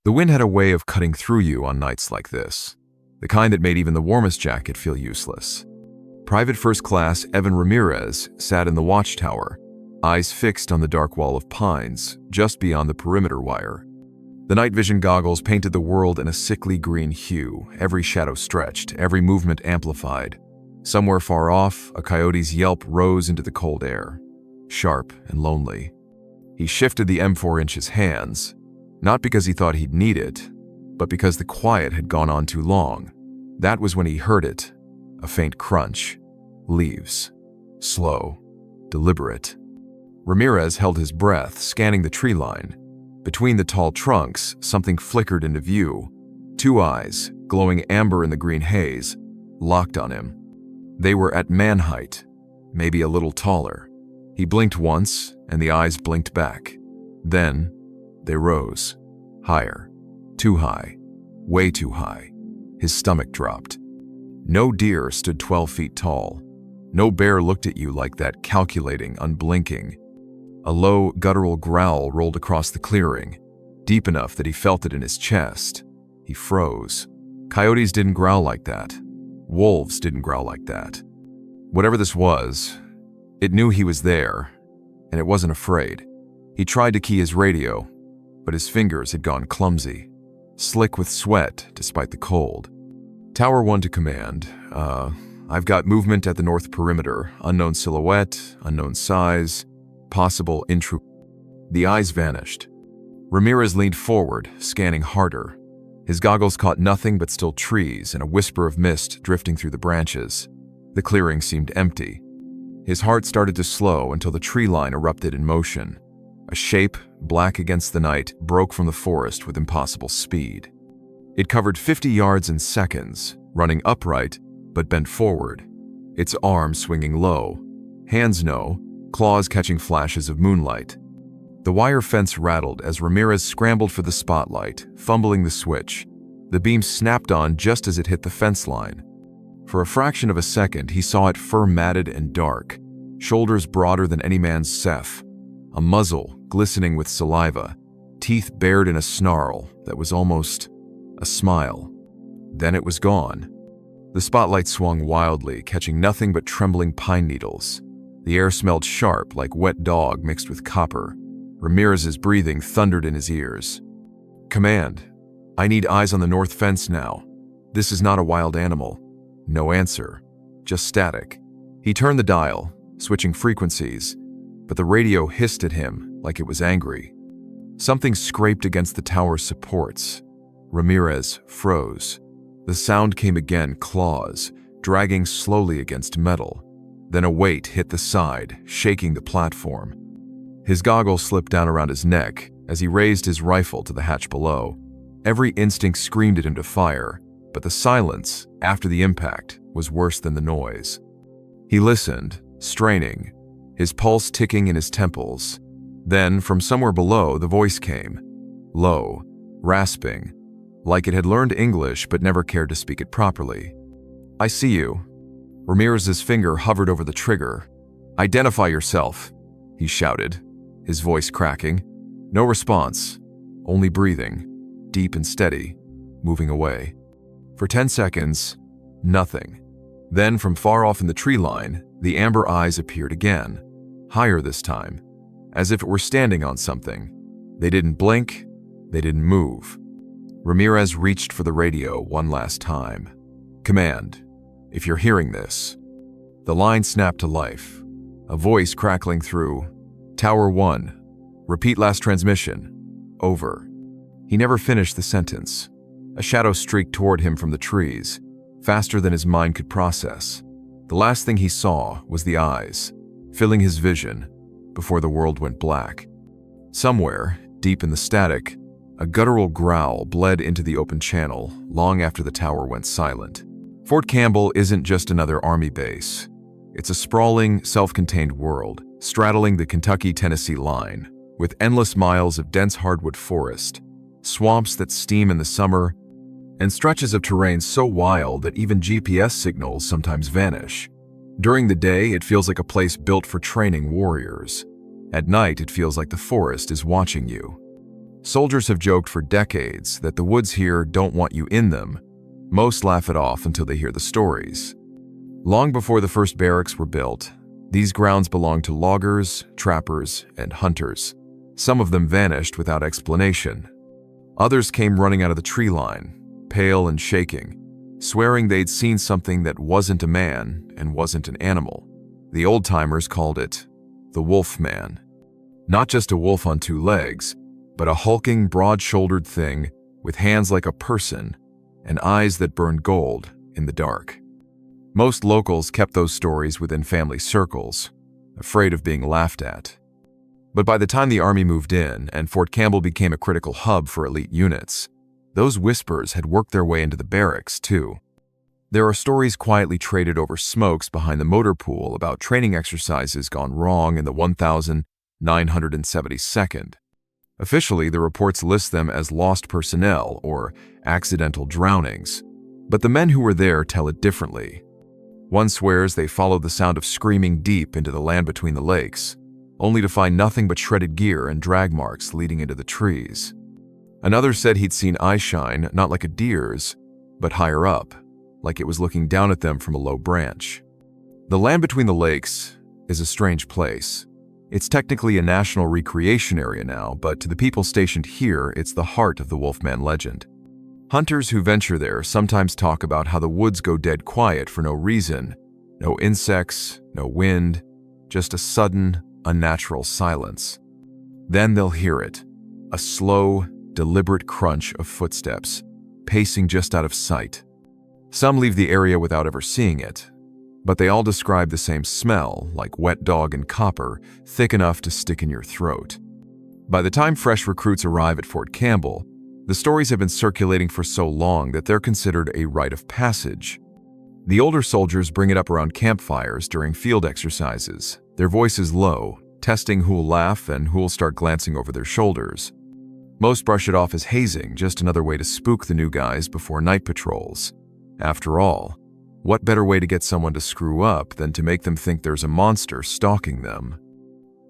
The wind had a way of cutting through you on nights like this, the kind that made even the warmest jacket feel useless. Private First Class Evan Ramirez sat in the watchtower, eyes fixed on the dark wall of pines just beyond the perimeter wire. The night vision goggles painted the world in a sickly green hue, every shadow stretched, every movement amplified. Somewhere far off, a coyote's yelp rose into the cold air, sharp and lonely. He shifted the M4 in his hands, not because he thought he'd need it, but because the quiet had gone on too long. That was when he heard it, a faint crunch. Leaves. Slow. Deliberate. Ramirez held his breath, scanning the tree line. Between the tall trunks, something flickered into view. Two eyes, glowing amber in the green haze, locked on him. They were at man height, maybe a little taller. He blinked once, and the eyes blinked back. Then, they rose. Higher. Too high. Way too high. His stomach dropped. No deer stood 12 feet tall. No bear looked at you like that, calculating, unblinking. A low, guttural growl rolled across the clearing, deep enough that he felt it in his chest. He froze. Coyotes didn't growl like that. Wolves didn't growl like that. Whatever this was, it knew he was there, and it wasn't afraid. He tried to key his radio, but his fingers had gone clumsy, slick with sweat despite the cold. Tower 1 to command. I've got movement at the north perimeter. Unknown silhouette, unknown size, possible intrusion. The eyes vanished. Ramirez leaned forward, scanning harder. His goggles caught nothing but still trees and a whisper of mist drifting through the branches. The clearing seemed empty. His heart started to slow until the tree line erupted in motion. A shape, black against the night, broke from the forest with impossible speed. It covered 50 yards in seconds, running upright, but bent forward, its arms swinging low, hands no, claws catching flashes of moonlight. The wire fence rattled as Ramirez scrambled for the spotlight, fumbling the switch. The beam snapped on just as it hit the fence line. For a fraction of a second, he saw it fur-matted and dark, shoulders broader than any man's Seth, a muzzle glistening with saliva, teeth bared in a snarl that was almost a smile. Then it was gone. The spotlight swung wildly, catching nothing but trembling pine needles. The air smelled sharp, like wet dog mixed with copper. Ramirez's breathing thundered in his ears. Command, I need eyes on the north fence now. This is not a wild animal. No answer, just static. He turned the dial, switching frequencies, but the radio hissed at him like it was angry. Something scraped against the tower's supports. Ramirez froze. The sound came again, claws, dragging slowly against metal. Then a weight hit the side, shaking the platform. His goggles slipped down around his neck as he raised his rifle to the hatch below. Every instinct screamed at him to fire, but the silence, after the impact, was worse than the noise. He listened, straining, his pulse ticking in his temples. Then, from somewhere below, the voice came, low, rasping, like it had learned English but never cared to speak it properly. I see you. Ramirez's finger hovered over the trigger. Identify yourself, he shouted, his voice cracking. No response, only breathing, deep and steady, moving away. For 10 seconds, nothing. Then, from far off in the tree line, the amber eyes appeared again, higher this time, as if it were standing on something. They didn't blink, they didn't move. Ramirez reached for the radio one last time. Command, if you're hearing this. The line snapped to life, a voice crackling through. Tower 1, repeat last transmission. Over. He never finished the sentence. A shadow streaked toward him from the trees, faster than his mind could process. The last thing he saw was the eyes, filling his vision, before the world went black. Somewhere, deep in the static, a guttural growl bled into the open channel long after the tower went silent. Fort Cambell isn't just another army base. It's a sprawling, self-contained world, straddling the Kentucky-Tennessee line, with endless miles of dense hardwood forest, swamps that steam in the summer, and stretches of terrain so wild that even GPS signals sometimes vanish. During the day, it feels like a place built for training warriors. At night, it feels like the forest is watching you. Soldiers have joked for decades that the woods here don't want you in them. Most laugh it off until they hear the stories. Long before the first barracks were built, these grounds belonged to loggers, trappers, and hunters. Some of them vanished without explanation. Others came running out of the tree line, pale and shaking, swearing they'd seen something that wasn't a man and wasn't an animal. The old-timers called it the Wolf Man. Not just a wolf on two legs, but a hulking, broad-shouldered thing with hands like a person and eyes that burned gold in the dark. Most locals kept those stories within family circles, afraid of being laughed at. But by the time the army moved in and Fort Cambell became a critical hub for elite units, those whispers had worked their way into the barracks too. There are stories quietly traded over smokes behind the motor pool about training exercises gone wrong in the 1972nd. Officially, the reports list them as lost personnel or accidental drownings, but the men who were there tell it differently. One swears they followed the sound of screaming deep into the land between the lakes, only to find nothing but shredded gear and drag marks leading into the trees. Another said he'd seen eye shine not like a deer's, but higher up, like it was looking down at them from a low branch. The land between the lakes is a strange place. It's technically a national recreation area now, but to the people stationed here, it's the heart of the Wolfman legend. Hunters who venture there sometimes talk about how the woods go dead quiet for no reason. No insects, no wind, just a sudden, unnatural silence. Then they'll hear it, a slow, deliberate crunch of footsteps, pacing just out of sight. Some leave the area without ever seeing it, but they all describe the same smell, like wet dog and copper, thick enough to stick in your throat. By the time fresh recruits arrive at Fort Cambell, the stories have been circulating for so long that they're considered a rite of passage. The older soldiers bring it up around campfires during field exercises, their voices low, testing who'll laugh and who'll start glancing over their shoulders. Most brush it off as hazing, just another way to spook the new guys before night patrols. After all, what better way to get someone to screw up than to make them think there's a monster stalking them?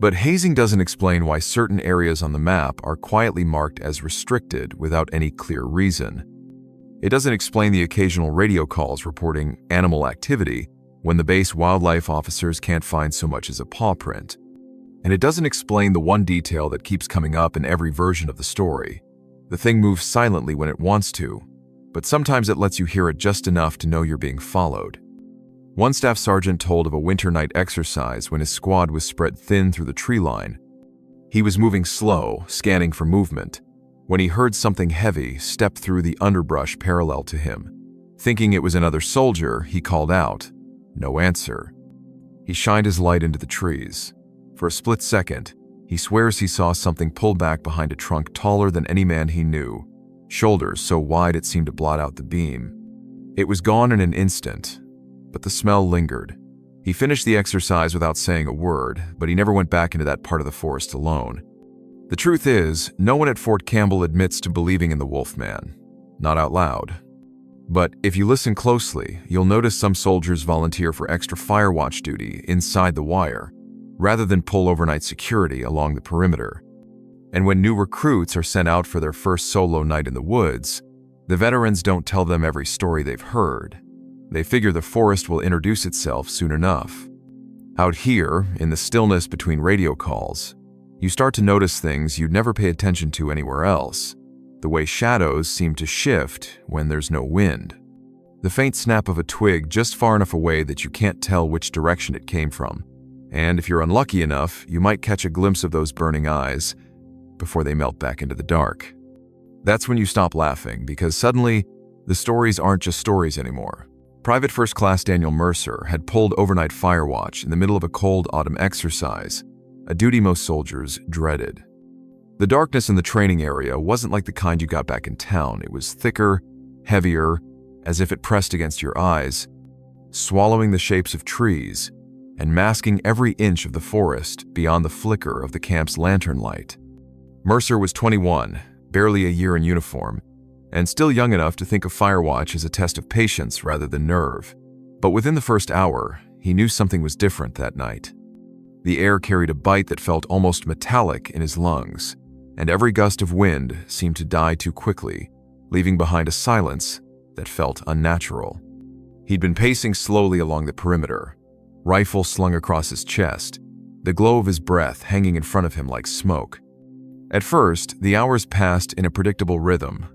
But hazing doesn't explain why certain areas on the map are quietly marked as restricted without any clear reason. It doesn't explain the occasional radio calls reporting animal activity when the base wildlife officers can't find so much as a paw print. And it doesn't explain the one detail that keeps coming up in every version of the story. The thing moves silently when it wants to, but sometimes it lets you hear it just enough to know you're being followed. One staff sergeant told of a winter night exercise when his squad was spread thin through the tree line. He was moving slow, scanning for movement, when he heard something heavy step through the underbrush parallel to him. Thinking it was another soldier, he called out. No answer. He shined his light into the trees. For a split second, he swears he saw something pull back behind a trunk taller than any man he knew, shoulders so wide it seemed to blot out the beam. It was gone in an instant, but the smell lingered. He finished the exercise without saying a word, but he never went back into that part of the forest alone. The truth is, no one at Fort Cambell admits to believing in the Wolfman, not out loud. But if you listen closely, you'll notice some soldiers volunteer for extra Firewatch duty inside the wire, rather than pull overnight security along the perimeter. And when new recruits are sent out for their first solo night in the woods, the veterans don't tell them every story they've heard. They figure the forest will introduce itself soon enough. Out here, in the stillness between radio calls, you start to notice things you'd never pay attention to anywhere else. The way shadows seem to shift when there's no wind. The faint snap of a twig just far enough away that you can't tell which direction it came from. And if you're unlucky enough, you might catch a glimpse of those burning eyes before they melt back into the dark. That's when you stop laughing, because suddenly, the stories aren't just stories anymore. Private First Class Daniel Mercer had pulled overnight Firewatch in the middle of a cold autumn exercise, a duty most soldiers dreaded. The darkness in the training area wasn't like the kind you got back in town. It was thicker, heavier, as if it pressed against your eyes, swallowing the shapes of trees and masking every inch of the forest beyond the flicker of the camp's lantern light. Mercer was 21, barely a year in uniform, and still young enough to think of Firewatch as a test of patience rather than nerve. But within the first hour, he knew something was different that night. The air carried a bite that felt almost metallic in his lungs, and every gust of wind seemed to die too quickly, leaving behind a silence that felt unnatural. He'd been pacing slowly along the perimeter, rifle slung across his chest, the glow of his breath hanging in front of him like smoke. At first, the hours passed in a predictable rhythm: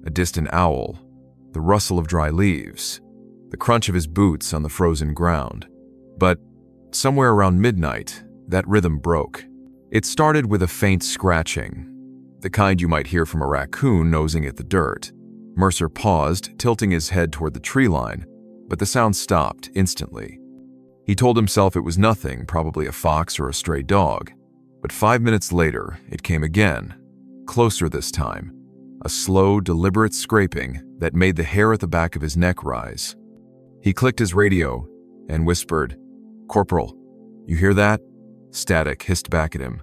a distant owl, the rustle of dry leaves, the crunch of his boots on the frozen ground. But somewhere around midnight, that rhythm broke. It started with a faint scratching, the kind you might hear from a raccoon nosing at the dirt. Mercer paused, tilting his head toward the tree line, but the sound stopped instantly. He told himself it was nothing, probably a fox or a stray dog. But 5 minutes later, it came again, closer this time, a slow, deliberate scraping that made the hair at the back of his neck rise. He clicked his radio and whispered, "Corporal, you hear that?" Static hissed back at him.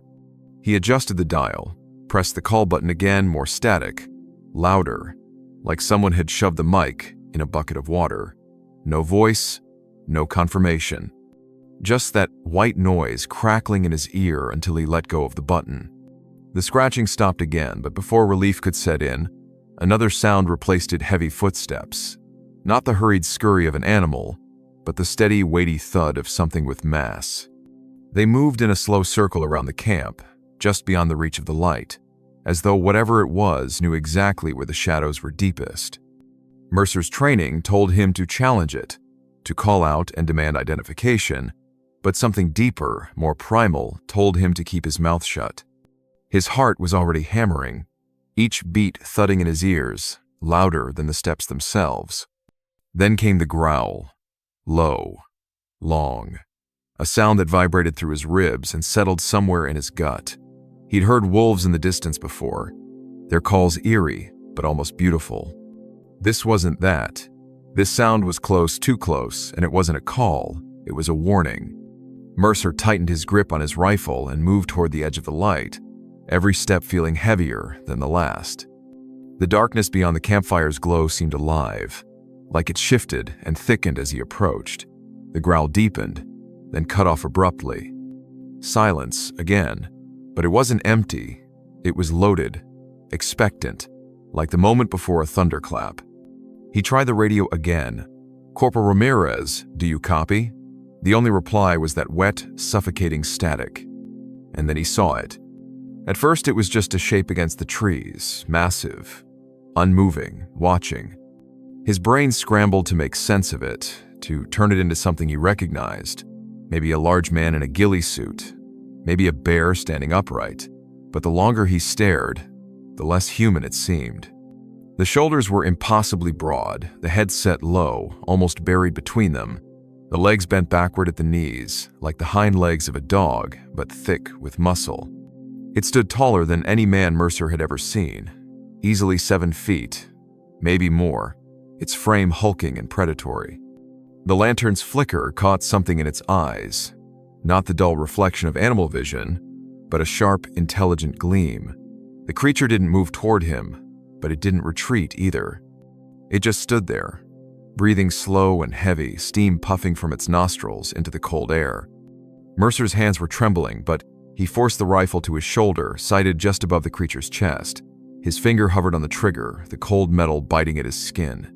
He adjusted the dial, pressed the call button again, more static, louder, like someone had shoved the mic in a bucket of water. No voice, no confirmation. Just that white noise crackling in his ear until he let go of the button. The scratching stopped again, but before relief could set in, another sound replaced it: heavy footsteps. Not the hurried scurry of an animal, but the steady, weighty thud of something with mass. They moved in a slow circle around the camp, just beyond the reach of the light, as though whatever it was knew exactly where the shadows were deepest. Mercer's training told him to challenge it, to call out and demand identification, but something deeper, more primal, told him to keep his mouth shut. His heart was already hammering, each beat thudding in his ears, louder than the steps themselves. Then came the growl, low, long, a sound that vibrated through his ribs and settled somewhere in his gut. He'd heard wolves in the distance before, their calls eerie, but almost beautiful. This wasn't that. This sound was close, too close, and it wasn't a call, it was a warning. Mercer tightened his grip on his rifle and moved toward the edge of the light, every step feeling heavier than the last. The darkness beyond the campfire's glow seemed alive, like it shifted and thickened as he approached. The growl deepened, then cut off abruptly. Silence again, but it wasn't empty. It was loaded, expectant, like the moment before a thunderclap. He tried the radio again. "Corporal Ramirez, do you copy?" The only reply was that wet, suffocating static. And then he saw it. At first it was just a shape against the trees, massive, unmoving, watching. His brain scrambled to make sense of it, to turn it into something he recognized. Maybe a large man in a ghillie suit, maybe a bear standing upright. But the longer he stared, the less human it seemed. The shoulders were impossibly broad, the head set low, almost buried between them. The legs bent backward at the knees, like the hind legs of a dog, but thick with muscle. It stood taller than any man Mercer had ever seen, easily 7 feet, maybe more, its frame hulking and predatory. The lantern's flicker caught something in its eyes, not the dull reflection of animal vision, but a sharp, intelligent gleam. The creature didn't move toward him, but it didn't retreat either. It just stood there, breathing slow and heavy, steam puffing from its nostrils into the cold air. Mercer's hands were trembling, but he forced the rifle to his shoulder, sighted just above the creature's chest. His finger hovered on the trigger, the cold metal biting at his skin.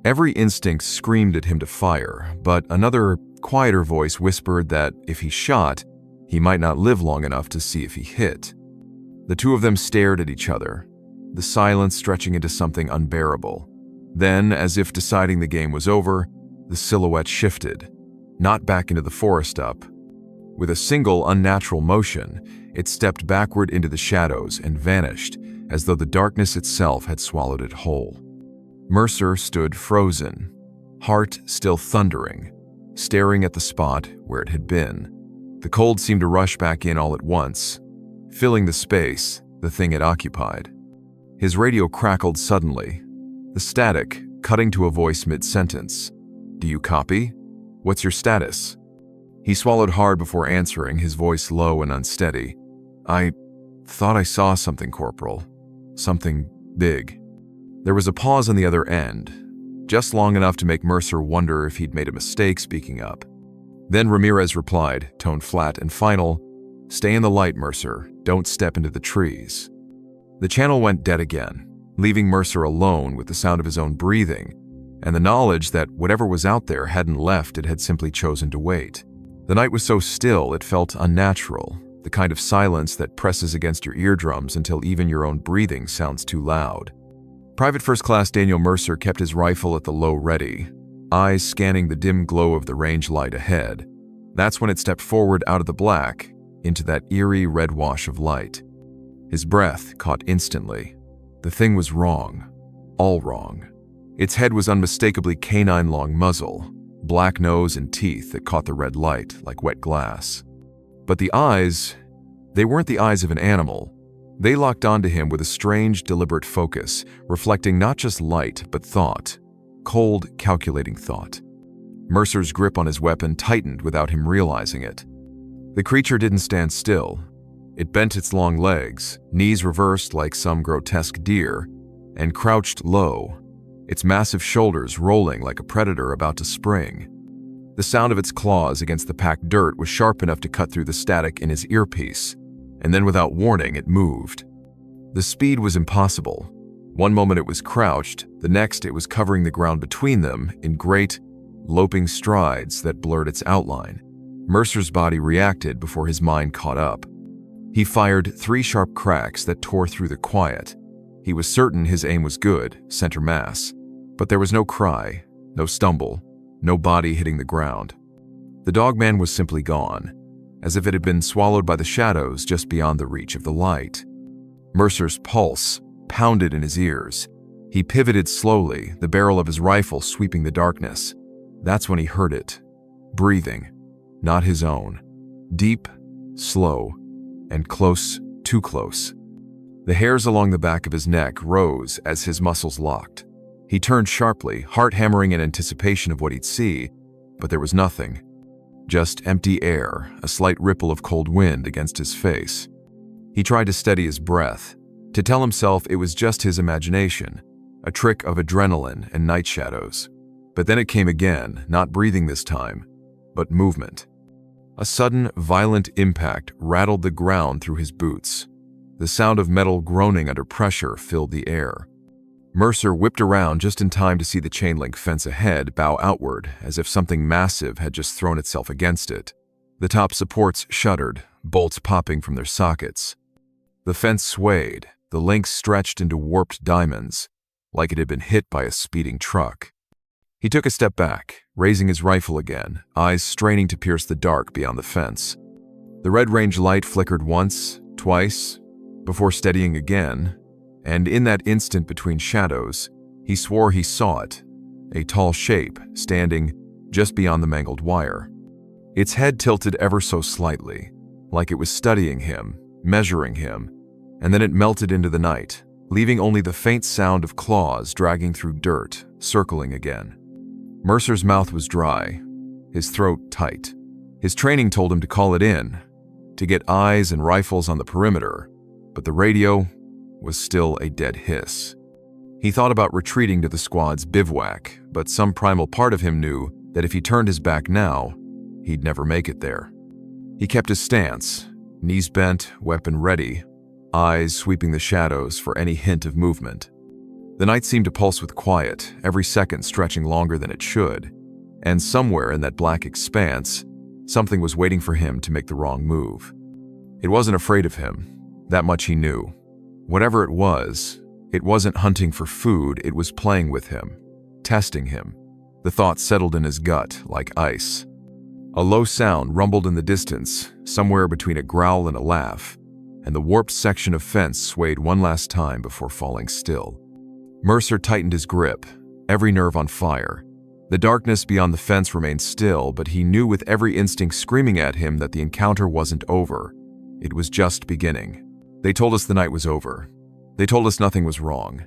Every instinct screamed at him to fire, but another, quieter voice whispered that if he shot, he might not live long enough to see if he hit. The two of them stared at each other, the silence stretching into something unbearable. Then, as if deciding the game was over, the silhouette shifted, not back into the forest up. With a single unnatural motion, it stepped backward into the shadows and vanished, as though the darkness itself had swallowed it whole. Mercer stood frozen, heart still thundering, staring at the spot where it had been. The cold seemed to rush back in all at once, filling the space the thing had occupied. His radio crackled suddenly, the static cutting to a voice mid-sentence. "Do you copy? What's your status?" He swallowed hard before answering, his voice low and unsteady. "I thought I saw something, Corporal. Something big." There was a pause on the other end, just long enough to make Mercer wonder if he'd made a mistake speaking up. Then Ramirez replied, tone flat and final, "Stay in the light, Mercer. Don't step into the trees." The channel went dead again, leaving Mercer alone with the sound of his own breathing and the knowledge that whatever was out there hadn't left, it had simply chosen to wait. The night was so still it felt unnatural, the kind of silence that presses against your eardrums until even your own breathing sounds too loud. Private First Class Daniel Mercer kept his rifle at the low ready, eyes scanning the dim glow of the range light ahead. That's when it stepped forward out of the black into that eerie red wash of light. His breath caught instantly. The thing was wrong. All wrong. Its head was unmistakably canine-long muzzle, black nose and teeth that caught the red light like wet glass. But the eyes, they weren't the eyes of an animal. They locked onto him with a strange, deliberate focus, reflecting not just light, but thought. Cold, calculating thought. Mercer's grip on his weapon tightened without him realizing it. The creature didn't stand still. It bent its long legs, knees reversed like some grotesque deer, and crouched low, its massive shoulders rolling like a predator about to spring. The sound of its claws against the packed dirt was sharp enough to cut through the static in his earpiece, and then without warning it moved. The speed was impossible. One moment it was crouched, the next it was covering the ground between them in great, loping strides that blurred its outline. Mercer's body reacted before his mind caught up. He fired 3 sharp cracks that tore through the quiet. He was certain his aim was good, center mass, but there was no cry, no stumble, no body hitting the ground. The dogman was simply gone, as if it had been swallowed by the shadows just beyond the reach of the light. Mercer's pulse pounded in his ears. He pivoted slowly, the barrel of his rifle sweeping the darkness. That's when he heard it. Breathing, not his own. Deep, slow, and close, too close. The hairs along the back of his neck rose as his muscles locked. He turned sharply, heart hammering in anticipation of what he'd see, but there was nothing. Just empty air, a slight ripple of cold wind against his face. He tried to steady his breath, to tell himself it was just his imagination, a trick of adrenaline and night shadows. But then it came again, not breathing this time, but movement. A sudden, violent impact rattled the ground through his boots. The sound of metal groaning under pressure filled the air. Mercer whipped around just in time to see the chain-link fence ahead bow outward as if something massive had just thrown itself against it. The top supports shuddered, bolts popping from their sockets. The fence swayed, the links stretched into warped diamonds, like it had been hit by a speeding truck. He took a step back, raising his rifle again, eyes straining to pierce the dark beyond the fence. The red range light flickered once, twice, before steadying again, and in that instant between shadows, he swore he saw it, a tall shape standing just beyond the mangled wire. Its head tilted ever so slightly, like it was studying him, measuring him, and then it melted into the night, leaving only the faint sound of claws dragging through dirt, circling again. Mercer's mouth was dry, his throat tight. His training told him to call it in, to get eyes and rifles on the perimeter, but the radio was still a dead hiss. He thought about retreating to the squad's bivouac, but some primal part of him knew that if he turned his back now, he'd never make it there. He kept his stance, knees bent, weapon ready, eyes sweeping the shadows for any hint of movement. The night seemed to pulse with quiet, every second stretching longer than it should, and somewhere in that black expanse, something was waiting for him to make the wrong move. It wasn't afraid of him. That much he knew. Whatever it wasn't hunting for food, it was playing with him, testing him. The thought settled in his gut like ice. A low sound rumbled in the distance, somewhere between a growl and a laugh, and the warped section of fence swayed one last time before falling still. Mercer tightened his grip, every nerve on fire. The darkness beyond the fence remained still, but he knew with every instinct screaming at him that the encounter wasn't over. It was just beginning. They told us the night was over. They told us nothing was wrong.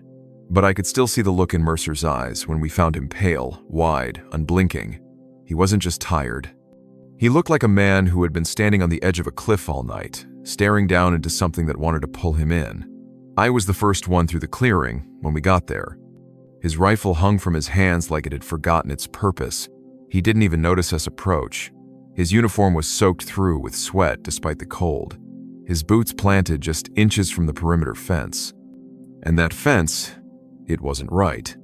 But I could still see the look in Mercer's eyes when we found him pale, wide, unblinking. He wasn't just tired. He looked like a man who had been standing on the edge of a cliff all night, staring down into something that wanted to pull him in. I was the first one through the clearing when we got there. His rifle hung from his hands like it had forgotten its purpose. He didn't even notice us approach. His uniform was soaked through with sweat despite the cold. His boots planted just inches from the perimeter fence. And that fence, it wasn't right.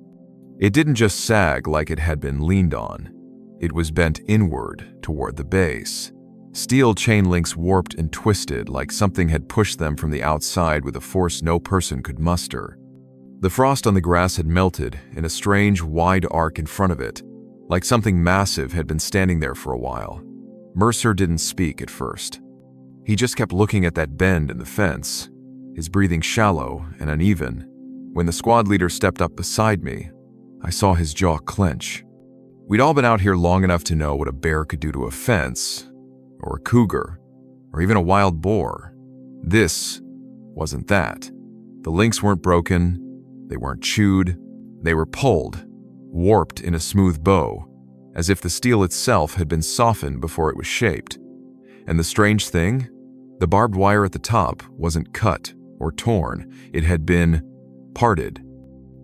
It didn't just sag like it had been leaned on. It was bent inward toward the base. Steel chain links warped and twisted like something had pushed them from the outside with a force no person could muster. The frost on the grass had melted in a strange, wide arc in front of it, like something massive had been standing there for a while. Mercer didn't speak at first. He just kept looking at that bend in the fence, his breathing shallow and uneven. When the squad leader stepped up beside me, I saw his jaw clench. We'd all been out here long enough to know what a bear could do to a fence, or a cougar, or even a wild boar. This wasn't that. The links weren't broken, they weren't chewed, they were pulled, warped in a smooth bow, as if the steel itself had been softened before it was shaped. And the strange thing, the barbed wire at the top wasn't cut or torn, it had been parted,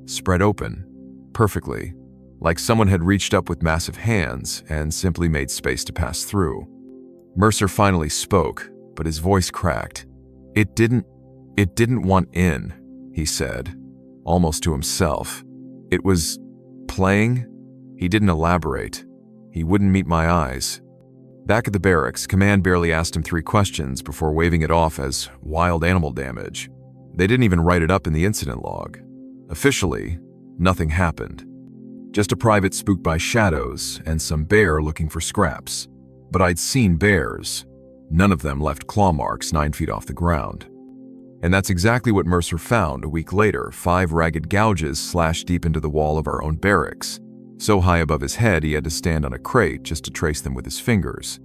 spread open, perfectly, like someone had reached up with massive hands and simply made space to pass through. Mercer finally spoke, but his voice cracked. It didn't want in, he said, almost to himself. It was playing. He didn't elaborate. He wouldn't meet my eyes. Back at the barracks, Command barely asked him 3 questions before waving it off as wild animal damage. They didn't even write it up in the incident log. Officially, nothing happened. Just a private spooked by shadows and some bear looking for scraps. But I'd seen bears. None of them left claw marks 9 feet off the ground. And that's exactly what Mercer found a week later, 5 ragged gouges slashed deep into the wall of our own barracks. So high above his head he had to stand on a crate just to trace them with his fingers.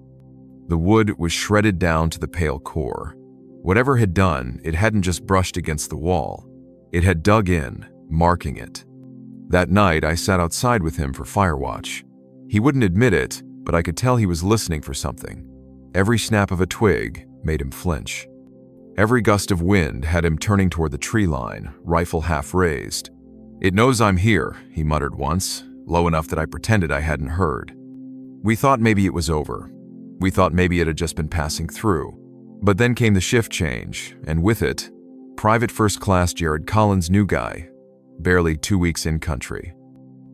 The wood was shredded down to the pale core. Whatever had done, it hadn't just brushed against the wall. It had dug in, marking it. That night I sat outside with him for Firewatch. He wouldn't admit it, but I could tell he was listening for something. Every snap of a twig made him flinch. Every gust of wind had him turning toward the tree line, rifle half raised. "It knows I'm here," he muttered once, low enough that I pretended I hadn't heard. We thought maybe it was over. We thought maybe it had just been passing through. But then came the shift change, and with it, Private First Class Jared Collins' new guy, barely 2 weeks in country.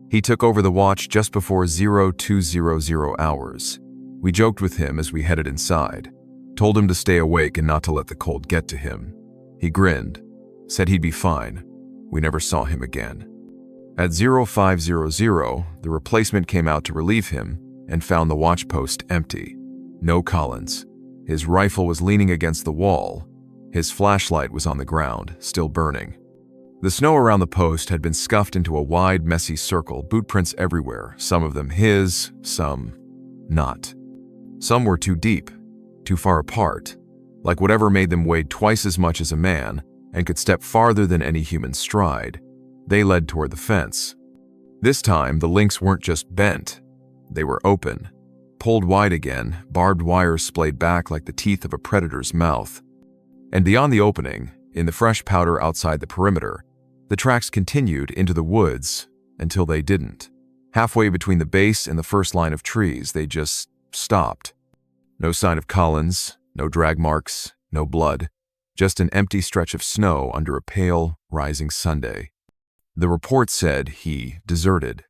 He took over the watch just before 0200 hours. We joked with him as we headed inside, told him to stay awake and not to let the cold get to him. He grinned, said he'd be fine. We never saw him again. At 0500, the replacement came out to relieve him and found the watch post empty. No Collins. His rifle was leaning against the wall. His flashlight was on the ground, still burning. The snow around the post had been scuffed into a wide, messy circle, boot prints everywhere, some of them his, some not. Some were too deep, too far apart, like whatever made them weighed twice as much as a man and could step farther than any human stride. They led toward the fence. This time, the links weren't just bent. They were open. Pulled wide again, barbed wire splayed back like the teeth of a predator's mouth. And beyond the opening, in the fresh powder outside the perimeter, the tracks continued into the woods until they didn't. Halfway between the base and the first line of trees, they just stopped. No sign of Collins, no drag marks, no blood, just an empty stretch of snow under a pale, rising Sunday. The report said he deserted.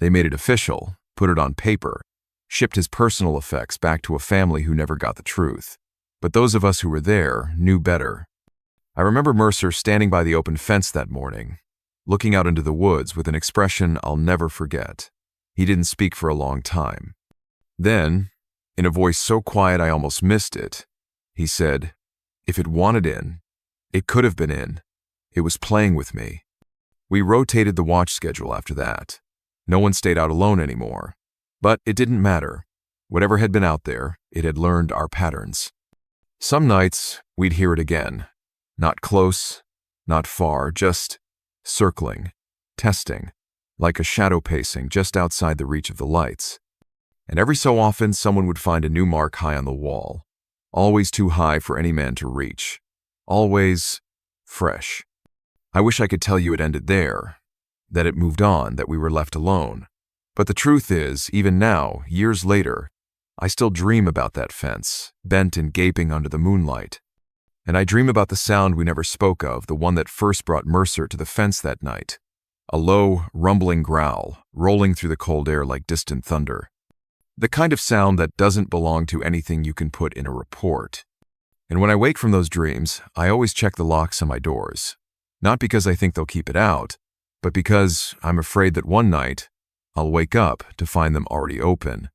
They made it official, put it on paper, shipped his personal effects back to a family who never got the truth. But those of us who were there knew better. I remember Mercer standing by the open fence that morning, looking out into the woods with an expression I'll never forget. He didn't speak for a long time. Then, in a voice so quiet I almost missed it, he said, "If it wanted in, it could have been in. It was playing with me." We rotated the watch schedule after that. No one stayed out alone anymore. But it didn't matter. Whatever had been out there, it had learned our patterns. Some nights, we'd hear it again. Not close, not far, just circling, testing, like a shadow pacing just outside the reach of the lights. And every so often, someone would find a new mark high on the wall, always too high for any man to reach, always fresh. I wish I could tell you it ended there, that it moved on, that we were left alone. But the truth is, even now, years later, I still dream about that fence, bent and gaping under the moonlight. And I dream about the sound we never spoke of, the one that first brought Mercer to the fence that night. A low, rumbling growl, rolling through the cold air like distant thunder. The kind of sound that doesn't belong to anything you can put in a report. And when I wake from those dreams, I always check the locks on my doors. Not because I think they'll keep it out, but because I'm afraid that one night, I'll wake up to find them already open.